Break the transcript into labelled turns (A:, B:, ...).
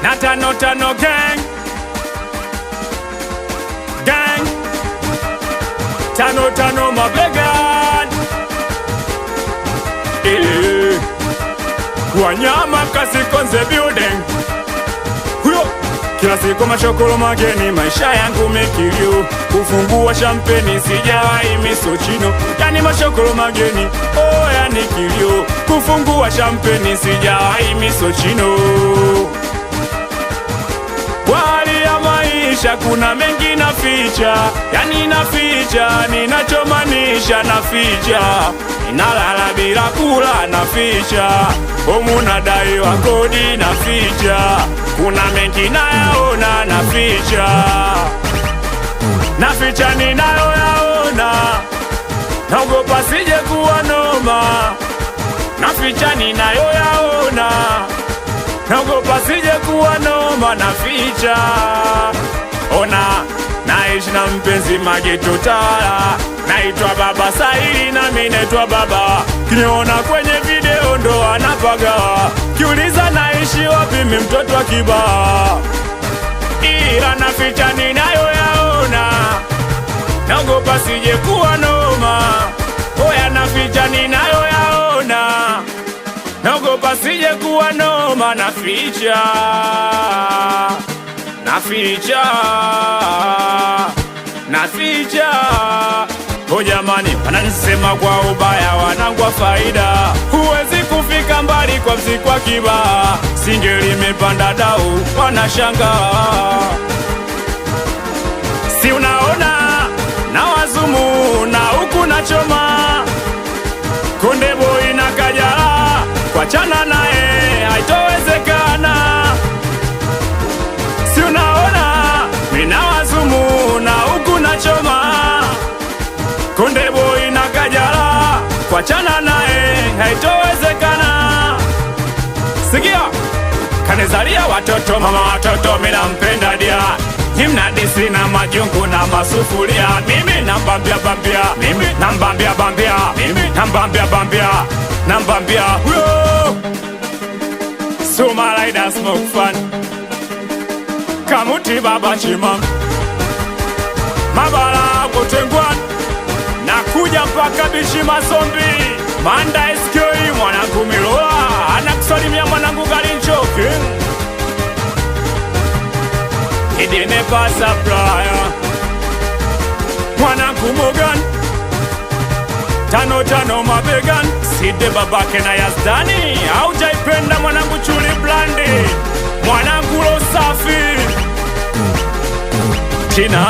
A: na tano tano gang gang, tano tano mabegani, wanyama Kasikonze building. Huyo kila siku mashokolo mageni, maisha yangu mekilio, kufungua champagne sijawahi misochino. Yani mashokolo mageni, oh yani kilio, kufungua champagne sijawahi misochino. Wali ya maisha kuna mengi na ficha, yani na ficha, ninachomanisha na ficha, ninalala bila kula na ficha, omunadai wa kodi na ficha, kuna mengi nayaona na ficha, na ficha ninayoyaona, naogopa sije kuwa noma, na ficha ninayoyaona, naogopa sije kuwa noma na ficha. Ona naishi na mpenzi Mageto Tala, naitwa Baba Saili na mimi naitwa Baba, kiniona kwenye video ndo anapaga, kiuliza naishi wapi mimi mtoto wa Kibaha, ila na ficha ninayoyaona, naogopa sije kuwa noma. Oya na ficha ninayoyaona, naogopa sije kuwa noma na ficha, na ficha, na ficha. O jamani, wananisema kwa ubaya, wanangwa faida, huwezi kufika mbali kwa mziki wa Kibaha, singeli imepanda dau, wanashanga. Si unaona na wazumu na huku na choma, Konde Boy na Kajala, kwa chana nae haitowezekana. Si unaona mina wazumu na huku na choma, Konde Boy na Kajala, kwa chana nae haitowezekana. Sikia, kanizalia watoto mama watoto, mina mpenda dia, Himnadisi na majungu na masufuria, mimi nambambia bambia, mimi nambambia bambia, mimi nambambia bambia, nambambia huyo. Suma laida smoke fun, Kamuti Baba Chimam, Mabala Kutengwan, nakuja mpaka bichi Mazombi, Manda Eskoi mwanangu Miloa, anakusalimia mwanangu Galinchoke, Idine pasa playa, mwanangu Mogan, tano tano mabegan, Side babake na Yazdani, haujaipenda mwanangu Chuli Blandi, mwanangu Lo Safi, Tina